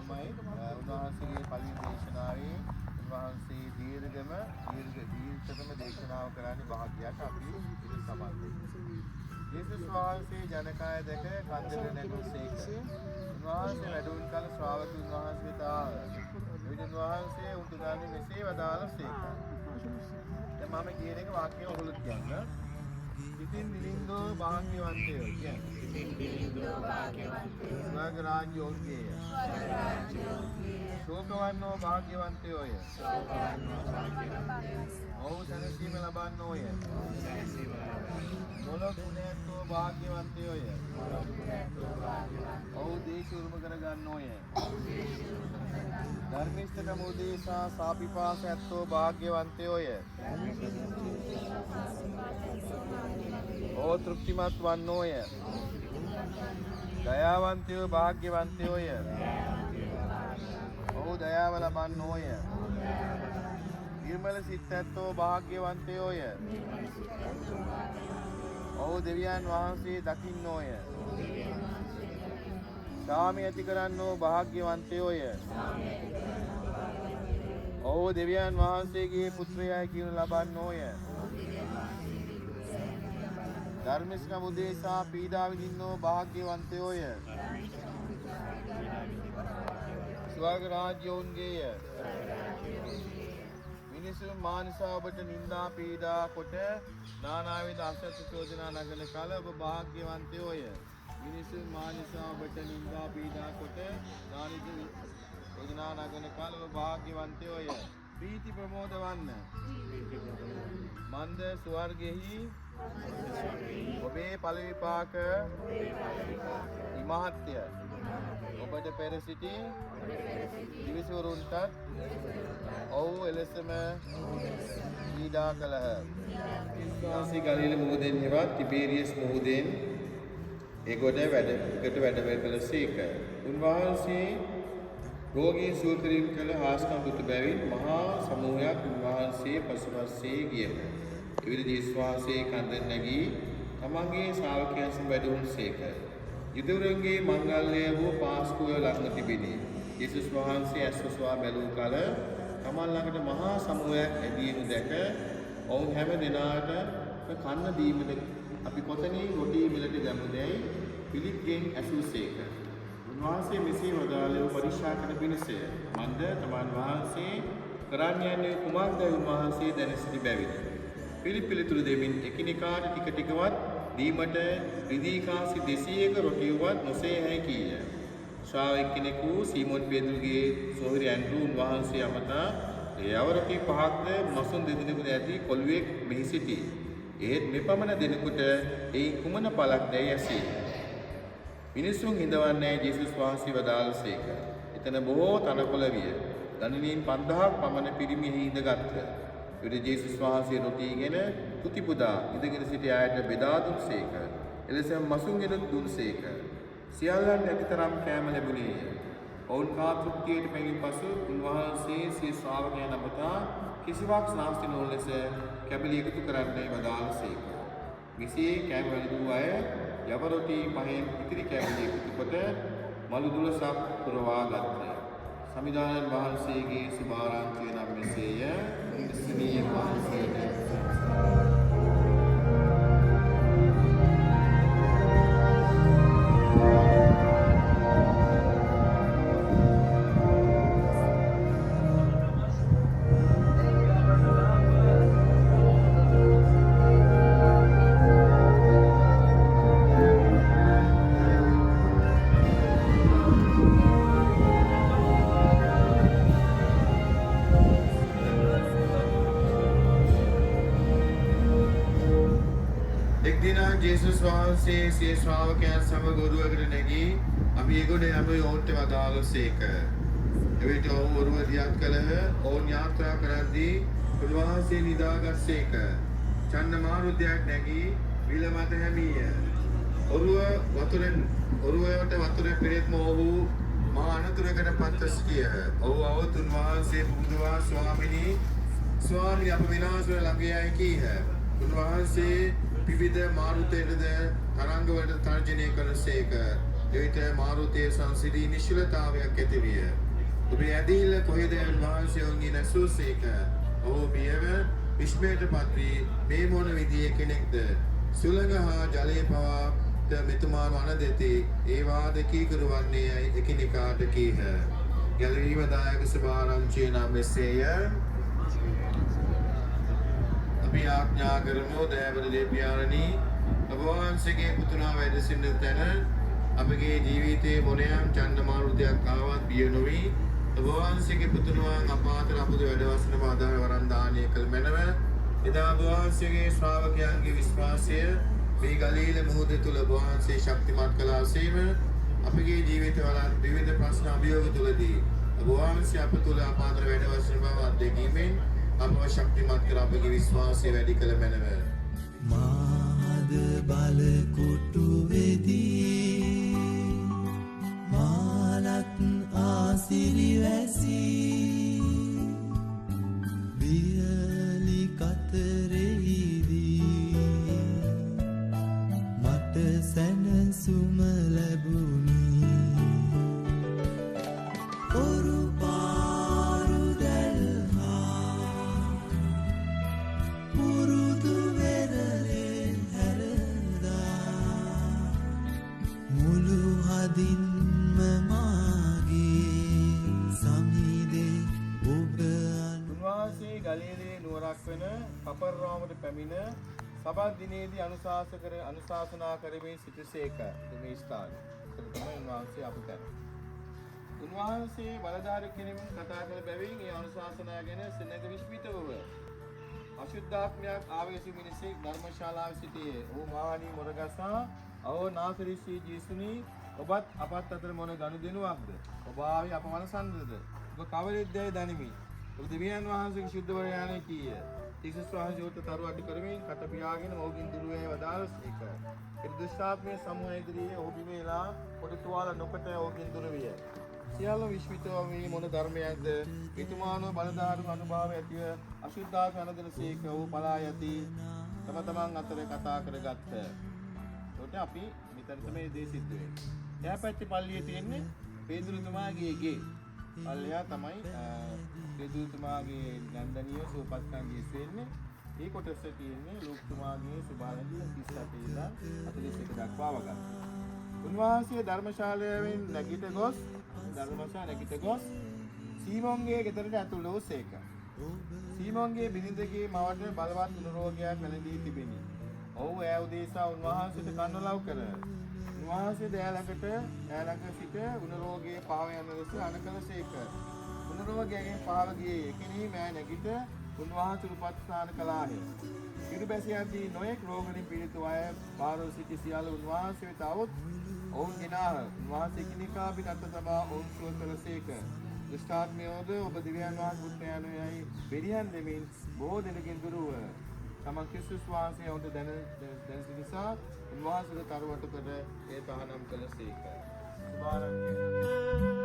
තමයි උන්වහන්සේගේ පළවෙනි දේශනාවේ උන්වහන්සේ දීර්ඝතම දේශනාව කරන්නේ භාග්‍යයක් අපි ඉතින් සමන්දේ. යේසුස් වහන්සේ ජනකාය දැක කන්දර නැගුසේක. උන්වහන්සේ වැඩුණු කල ශ්‍රාවකයන් වහන්සේ වෙත ආව. එවිට උන්වහන්සේ උතුගාමි මෙසේ වදාළසේක. දැන් මම කියන එක වාක්‍යය ඔයගොල්ලෝ කියන්න. ඉතින් දිලින්දෝ භාග්‍යවන්තයෝ කියන්නේ. ඉතින් දිලින්දෝ භාග්‍යවන්තයෝ. ස්වර්ග රාජ්‍යෝග්ගේය. ස්වර්ග රාජ්‍යෝග්ගේය. ශෝකවන්නෝ භාග්‍යවන්තයෝය. ශෝකවන්නෝ භාග්‍යවන්තයෝය. ඔව් සැනසීම ලබන්නෝය. ඔව් සැනසීම ලබන්නෝය. මොලොකුණේතෝ භාග්‍යවන්තයෝය. මොලොකුණේතෝ භාග්‍යවන්තයෝය. ඔව් දේශ උරුම කරගන්නෝය. ඔව් දේශ උරුම කරගන්නෝය. ධර්මිෂ්ඨකම උදෙසා සාපිපාස ඇත්තෝ භාග්‍යවන්තයෝය. ඕ තෘප්තිමත් වන්නෝය. දයාවන්තයෝ භාග්‍යවන්තයෝය. ඔහු දයාව ලබන්නෝය. නිර්මල සිත් ඇත්තෝ භාග්‍යවන්තයෝය. ඔහු දෙවියන් වහන්සේ දකින්නෝය. සාමය ඇති කරන්නෝ භාග්‍යවන්තයෝය. ඔහු දෙවියන් වහන්සේගේ පුත්‍රයයි කියනු ලබන්නෝය. ධර්මිෂ්ඨකම උදෙසා පීඩා විඳින්නෝ භාග්‍යවන්තයෝය. ස්වර්ග රාජ්‍යෝන්ගේය. මිනිසුන් මානසා ඔබට නිന്ദා පීඩා කොට නානාවිධ අසත්‍ය චෝදනා නගන කල ඔබ භාග්‍යවන්තයෝය. මිනිසුන් මානසා ඔබට නිന്ദා පීඩා කොට නානාවිධ චෝදනා නගන කල ඔබ භාග්‍යවන්තයෝය. ප්‍රීති ප්‍රමෝද වන්න. මන්ද ස්වර්ගෙහි ඔබේ ඵල විපාක ඉමහත්ය. ඔබට පෙර සිටි දිවිසවරුන්ටත් ඔව් එලෙසම පීඩා කළහ. උන්වහන්සේ ගලිල මුහුදෙන් හෙවත් තිබේරියස් මුහුදෙන් එගොඩ වැඩ කළසේක. උන්වහන්සේ රෝගීන් සුව කිරීම කළ හාස්කම් දුටු බැවින් මහා සමූහයක් උන්වහන්සේ පසුපස්සේ ගියහ. එවිට යේසුස් වහන්සේ කන්දෙන් නැගී තමන්ගේ ශ්‍රාවකයන් සමග වැඩුණසේක. යුදවරුන්ගේ මංගල්‍ය වූ පාස්කුව ළඟ තිබිනි. යේසුස් වහන්සේ ඇස්වසවා බැලූ කල තමන් ළඟට මහා සමූහයක් ඇදීනු දැක ඔවුන් හැම දෙනාට කන්න දීමද අපි කොතනින් රොටි මිලට ගමුදැයි පිලිප්ගෙන් ඇසූසේක. උන්වහන්සේ මෙසේ වදාළේ පරික්ෂා කරන පිණිසය. මන්ද තමන් වහන්සේ කරන්න යන්නේ කුමක්ද උන්වහන්සේ දැන සිටි බැවින් පිළිතුරු දෙමින් එකිනෙකාට ටික ටිකවත් දීමට රිදී කාසි 200ක රොටියවත් නොසේ හැකිය. ශ්‍රාවක කෙනෙකු සීමෝන් පේතුරුගේ සොහොයුරිය ඇන්ඩ්‍රූ වහන්සේ අමතා යව රොටි 5ක්ද මසුන් 2 දිනකට ඇති කොළුවෙක් මෙහි සිටි. ඒත් මෙපමණ දෙනෙකුට ඒ කුමන පළක්දැයි ඇසී. මිනිසුන් හිඳවන්නේ යේසුස් වහන්සේ වදාළසේක. එතන බොහෝ තනකොළ විය. ගණනීන් 5000ක් පමණ පිරිමි හිඳගත්හ. එවිට යේසුස් වහන්සේ රොටිගෙන තුති පුදා ඉඳගෙන සිටි අයට බෙදා දුන්සේක. එලෙසම මසුන්ගෙනුත් දුන්සේක. සියල්ලන් ඇතිතරම් කෑම ලැබුණේය. ඔවුන් කා තෘප්තියට පැමිණ පසු උන්වහන්සේ සිය ශ්‍රාවකයන් අමතා කිසිවක් නාස්ති නොවන ලෙස කැබලි එකතු කරන්නයි වදාළසේක. මෙසේ කෑම වැළඳූ අය යව රොටි 5න් ඉතිරි කැබලි එකතු කොට මළු 12ක් පුරවා ගත්තා. සමිදානන් වහන්සේගේ සුභාරංචිය නම් මෙසේය. ස්නේහ වහන්සේට යේසුස් වහන්සේ සිය ශ්‍රාවකයන් සමග ඔරුවකට නැගී අපි එගොඩ යමු ඔවුන්ට වදාළසේක. එවිට ඔවුන් ඔරුව දියත් කළහ. ඔවුන් යාත්‍රා කරද්දී උන්වහන්සේ නිදාගත්සේක. චන්දමාරුතයක් නැගී විල මත හැමීය. ඔරුවට වතුරේ පෙරෙත්ම ඔහු මහා අනතුරකට පත්ව සිටියහ. ඔහු අවුත් උන්වහන්සේ පුදුවා ස්වාමීනි අප විනාශ වන ළඟයයි කීහ. උන්වහන්සේ විවිධ මාරුතයටද තරංගවලට තර්ජනය කරසේක. එවිට මාරුතයේ සංසිදී නිශ්චලතාවයක් ඇති විය. ඔබේ ඇදහිල්ල කොහෙද උන්වහන්සේ ඔවුන්ගේ නැසූසේක. ඔහු බියව විස්මයටපත් වී මේ මොන විදියේ කෙනෙක්ද? සුළඟ හා ජලය පවා මෙතුමාව අනදෙති. ඒවා දෙකීකරු වන්නේ යයි එකිනෙකාට කීහ. ගැලවීම දායක සභාරංචිය නම් මෙසේය. අපි ආඥා කරමු දයාවද දෙවියන්නි ඔබ වහන්සේගේ පුතුණා වැඩ සිටින තැන අපගේ ජීවිතයේ මොනියම් චන්දමාරුතයක් ආවත් බිය නොවි ඔබ වහන්සේගේ පුතුණුවන් අපාතර අපද වැඩවසන ආදාන වරන් දානය කළ මැනව එදා ඔබ වහන්සේගේ ශ්‍රාවකයන්ගේ විශ්වාසය මේ ගලීල මුහුද තුල ඔබ වහන්සේ ශක්තිමත් කළාseම අපගේ ජීවිතවල විවිධ ප්‍රශ්න අභියෝග තුලදී ඔබ වහන්සේ අප තුල අපාතර වැඩවසන බව අත්දැකීමෙන් අපව ශක්තිමත් කර අපගේ විශ්වාසය වැඩි කළ මැනව මාද බල කුටු වෙදී මාලත් ආසිරි වැසී වියලි කතරෙහිදී මට සැනසුම ලැබුණි ඔරු පාරු දැල්හා පුරුදු වෙරළෙන් හැරදා මුළු හදින්ම මාගේ සමිදේ ඔබ උන්වහන්සේ ගලීලේ නුවරක් වෙන කපර්නාමට පැමිණ සබත් දිනේදී අනුශාසනා කරමින් සිටසේක. මේ ස්ථානයේ. ඒක තමයි උන්වහන්සේ අප කරන්නේ. උන්වහන්සේ බලධාරී කෙනෙකුන් කතා කළ බැවින් ඒ අනුශාසනා ගැන සෙනඟ විශ්මිතවව අශුද්ධාත්මයක් ආවේශ මිනිසෙක් ධර්මශාලාවේ සිටියේ. ඔහු මහණී මොරගසා අවෝ නාසරිසී ජීසුනි ඔබත් අපත් අතර මොන ගනුදෙනුවක්ද? ඔබ ආවේ අප වනසන්නද? ඔබ කවරෙක්දයි දනිමි. ඔබ දෙවියන් වහන්සේගේ ශුද්ධ වරයාණන් කීය. තිසස් වහන්සේට තරුවටි කරමින් කට පියාගෙන ඔහුගෙන් දුරුවේ වදාළසේක. ඒ දුෂ්ටාත්මයේ සමූහය ඉදිරියේ ඔහු බිමේලා පොඩි තුවාල නොකොට ඔහුගෙන් දුර විය. සියල්ල විශ්විතව මේ මොන ධර්මයක්ද? ඊතුමානෝ බලධාරු අනුභව ඇතිව අශුද්ධාත්ම අනදනසේක වූ පලා යති තම තමන් අතර කතා කරගත්ත. ඒකට අපි මෙතන තමයි දේ සිද්ධ වෙන්නේ. එහා පැත්තේ පල්ලියේ තියෙන්නේ පේදුරුතුමාගේ ගේ. පල්ලියා තමයි පේදුරුතුමාගේ ගන්ධනිය සූපස්කන්ධයේ වෙන්නේ. ඒ කොටස තියෙන්නේ ලෝකතුමාගේ සුභානදී 38 ඉඳන් 41 දක්වා වගන්න. උන්වහන්සේ ධර්මශාලාවෙන් නැගිට ගොස් සීමොන්ගේ ගෙදරට ඇතුළු වූසේක. සීමොන්ගේ බිරිඳගේ මවට බලවත් රෝගයක් වැළඳී තිබිනි. ඔහු ඈ උදෙසා උන්වහන්සේට කන්න ලව් කර. උන්වහන්සේ ඈ ළඟ සිට උණ රෝගයේ පාව යන ලෙස අනකලසේක. උණ රෝගයෙන් පාව ගියේ එකෙනි මෑ නැගිට උන්වහන්සේ උපස්ථාන කළාහ. ඉරුබැසියන්දී නොයෙක් රෝගලින් පීඩිත අය පාරෝ සිටි සියල්ල උන්වහන්සේ වෙත આવොත් ඔවුන් ගෙනාහ. උන්වහන්සේ කිනිකා පිටත් තබා ඔවුන් සුව කළසේක. දුෂ්ටාත්මයෝද ඔබ දිව්‍යයන් වහන්සේ පුත්‍රයන්ෝ යයි බෙරියන් දෙමින් බොහෝ දෙනකින් දුරුව. තමන් ක්‍රිස්තුස් වහන්සේ ඔවුන්ට දැන නිසා උන්වහන්සේට තරුවට කොට ඒ තහනම් කළසේක. සුභාරම්භය